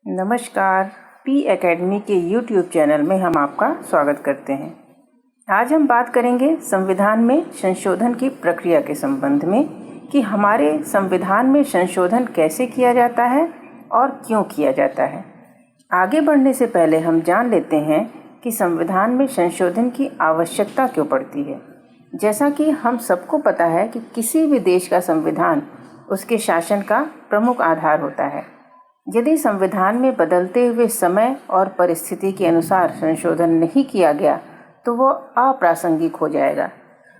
नमस्कार, P academy के YouTube channel में हम आपका स्वागत करते हैं। आज हम बात करेंगे संविधान में संशोधन की प्रक्रिया के संबंध में कि हमारे संविधान में संशोधन कैसे किया जाता है और क्यों किया जाता है। आगे बढ़ने से पहले हम जान लेते हैं कि संविधान में संशोधन की आवश्यकता क्यों पड़ती है। जैसा कि हम सबको पता है कि किसी भी देश का संविधान उसके शासन का प्रमुख आधार होता है। यदि संविधान में बदलते हुए समय और परिस्थिति के अनुसार संशोधन नहीं किया गया तो वह अप्रासंगिक हो जाएगा।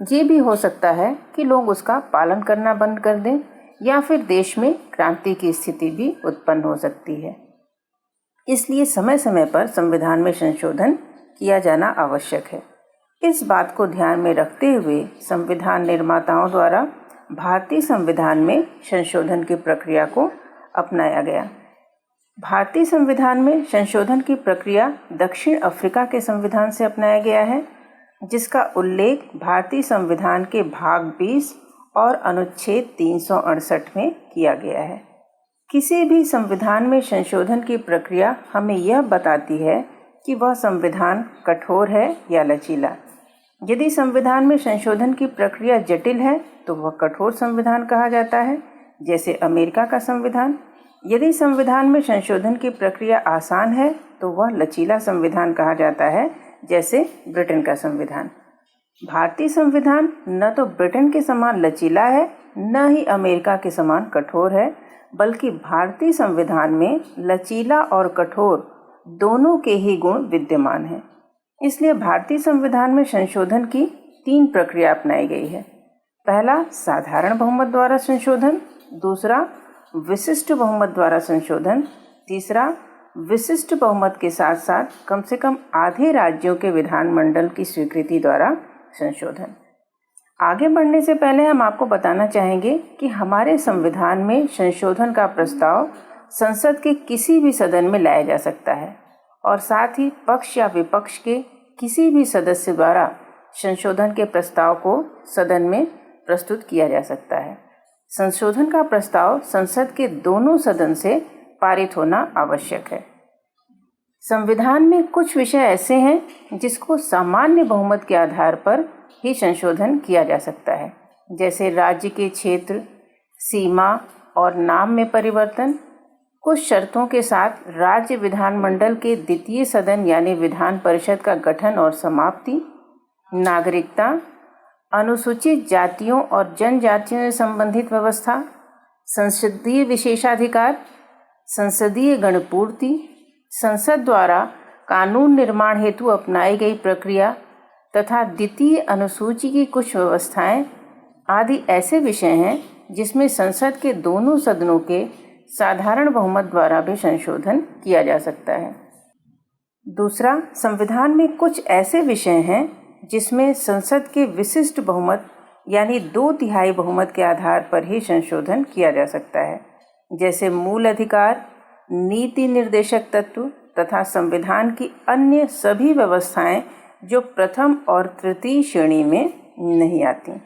ये भी हो सकता है कि लोग उसका पालन करना बंद कर दें या फिर देश में क्रांति की स्थिति भी उत्पन्न हो सकती है। इसलिए समय समय पर संविधान में संशोधन किया जाना आवश्यक है। इस बात को ध्यान में रखते हुए संविधान निर्माताओं द्वारा भारतीय संविधान में संशोधन की प्रक्रिया को अपनाया गया। भारतीय संविधान में संशोधन की प्रक्रिया दक्षिण अफ्रीका के संविधान से अपनाया गया है, जिसका उल्लेख भारतीय संविधान के भाग 20 और अनुच्छेद 368 में किया गया है। किसी भी संविधान में संशोधन की प्रक्रिया हमें यह बताती है कि वह संविधान कठोर है या लचीला। यदि संविधान में संशोधन की प्रक्रिया जटिल है तो वह कठोर संविधान कहा जाता है, जैसे अमेरिका का संविधान। यदि संविधान में संशोधन की प्रक्रिया आसान है तो वह लचीला संविधान कहा जाता है, जैसे ब्रिटेन का संविधान। भारतीय संविधान न तो ब्रिटेन के समान लचीला है न ही अमेरिका के समान कठोर है, बल्कि भारतीय संविधान में लचीला और कठोर दोनों के ही गुण विद्यमान हैं। इसलिए भारतीय संविधान में संशोधन की 3 प्रक्रिया अपनाई गई है। पहला, साधारण बहुमत द्वारा संशोधन। दूसरा, विशिष्ट बहुमत द्वारा संशोधन। तीसरा, विशिष्ट बहुमत के साथ साथ कम से कम आधे राज्यों के विधानमंडल की स्वीकृति द्वारा संशोधन। आगे बढ़ने से पहले हम आपको बताना चाहेंगे कि हमारे संविधान में संशोधन का प्रस्ताव संसद के किसी भी सदन में लाया जा सकता है और साथ ही पक्ष या विपक्ष के किसी भी सदस्य द्वारा संशोधन के प्रस्ताव को सदन में प्रस्तुत किया जा सकता है। संशोधन का प्रस्ताव संसद के दोनों सदन से पारित होना आवश्यक है। संविधान में कुछ विषय ऐसे हैं जिसको सामान्य बहुमत के आधार पर ही संशोधन किया जा सकता है, जैसे राज्य के क्षेत्र, सीमा और नाम में परिवर्तन, कुछ शर्तों के साथ राज्य विधानमंडल के द्वितीय सदन यानी विधान परिषद का गठन और समाप्ति, नागरिकता, अनुसूचित जातियों और जनजातियों से संबंधित व्यवस्था, संसदीय विशेषाधिकार, संसदीय गणपूर्ति, संसद द्वारा कानून निर्माण हेतु अपनाई गई प्रक्रिया तथा द्वितीय अनुसूची की कुछ व्यवस्थाएं आदि ऐसे विषय हैं जिसमें संसद के दोनों सदनों के साधारण बहुमत द्वारा भी संशोधन किया जा सकता है। दूसरा, संविधान में कुछ ऐसे विषय हैं जिसमें संसद के विशिष्ट बहुमत यानी 2/3 बहुमत के आधार पर ही संशोधन किया जा सकता है, जैसे मूल अधिकार, नीति निर्देशक तत्व तथा संविधान की अन्य सभी व्यवस्थाएं जो प्रथम और तृतीय श्रेणी में नहीं आती।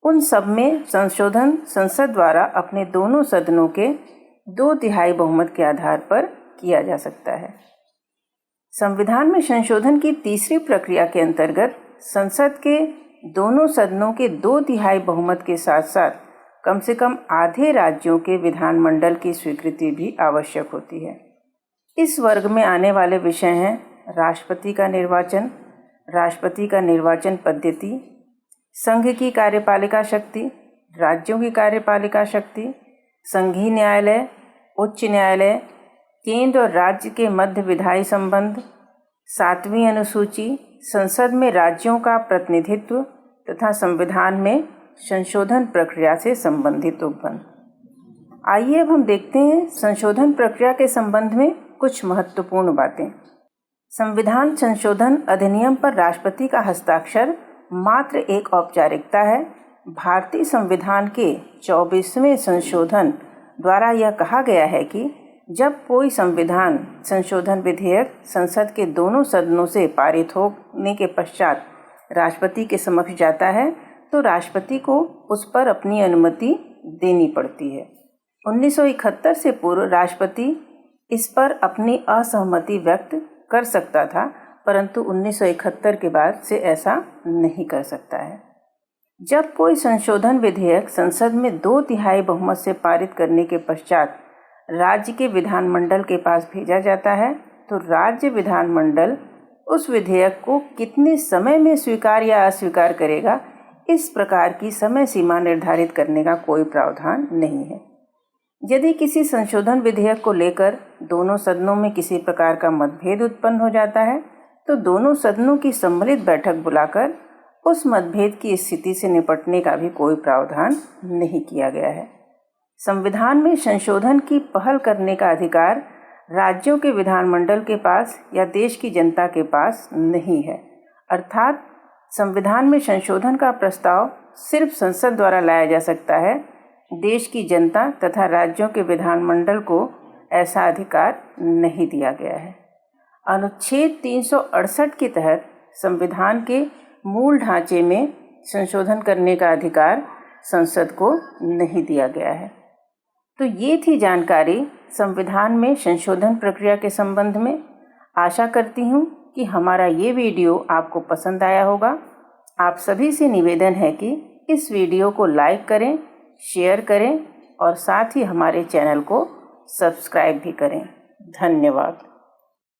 उन सब में संशोधन संसद द्वारा अपने दोनों सदनों के 2/3 बहुमत के आधार पर किया जा सकता है। संविधान में संशोधन की तीसरी प्रक्रिया के अंतर्गत संसद के दोनों सदनों के 2/3 बहुमत के साथ साथ कम से कम आधे राज्यों के विधानमंडल की स्वीकृति भी आवश्यक होती है। इस वर्ग में आने वाले विषय हैं राष्ट्रपति का निर्वाचन, राष्ट्रपति का निर्वाचन पद्धति, संघ की कार्यपालिका शक्ति, राज्यों की कार्यपालिका शक्ति, संघीय न्यायालय, उच्च न्यायालय, केंद्र और राज्य के मध्य विधायी संबंध, 7वीं अनुसूची, संसद में राज्यों का प्रतिनिधित्व तथा संविधान में संशोधन प्रक्रिया से संबंधित उपबंध। आइए अब हम देखते हैं संशोधन प्रक्रिया के संबंध में कुछ महत्वपूर्ण बातें। संविधान संशोधन अधिनियम पर राष्ट्रपति का हस्ताक्षर मात्र एक औपचारिकता है। भारतीय संविधान के 24वें संशोधन द्वारा यह कहा गया है कि जब कोई संविधान संशोधन विधेयक संसद के दोनों सदनों से पारित होने के पश्चात राष्ट्रपति के समक्ष जाता है तो राष्ट्रपति को उस पर अपनी अनुमति देनी पड़ती है। 1971 से पूर्व राष्ट्रपति इस पर अपनी असहमति व्यक्त कर सकता था, परंतु 1971 के बाद से ऐसा नहीं कर सकता है। जब कोई संशोधन विधेयक संसद में 2/3 बहुमत से पारित करने के पश्चात राज्य के विधानमंडल के पास भेजा जाता है, तो राज्य विधानमंडल उस विधेयक को कितने समय में स्वीकार या अस्वीकार करेगा, इस प्रकार की समय सीमा निर्धारित करने का कोई प्रावधान नहीं है। यदि किसी संशोधन विधेयक को लेकर दोनों सदनों में किसी प्रकार का मतभेद उत्पन्न हो जाता है, तो दोनों सदनों की सम्मिलित बैठक बुलाकर उस मतभेद की स्थिति से निपटने का भी कोई प्रावधान नहीं किया गया है। संविधान में संशोधन की पहल करने का अधिकार राज्यों के विधानमंडल के पास या देश की जनता के पास नहीं है, अर्थात संविधान में संशोधन का प्रस्ताव सिर्फ संसद द्वारा लाया जा सकता है। देश की जनता तथा राज्यों के विधानमंडल को ऐसा अधिकार नहीं दिया गया है। अनुच्छेद 368 के तहत संविधान के मूल ढांचे में संशोधन करने का अधिकार संसद को नहीं दिया गया है। तो ये थी जानकारी संविधान में संशोधन प्रक्रिया के संबंध में। आशा करती हूँ कि हमारा ये वीडियो आपको पसंद आया होगा। आप सभी से निवेदन है कि इस वीडियो को लाइक करें, शेयर करें और साथ ही हमारे चैनल को सब्सक्राइब भी करें। धन्यवाद।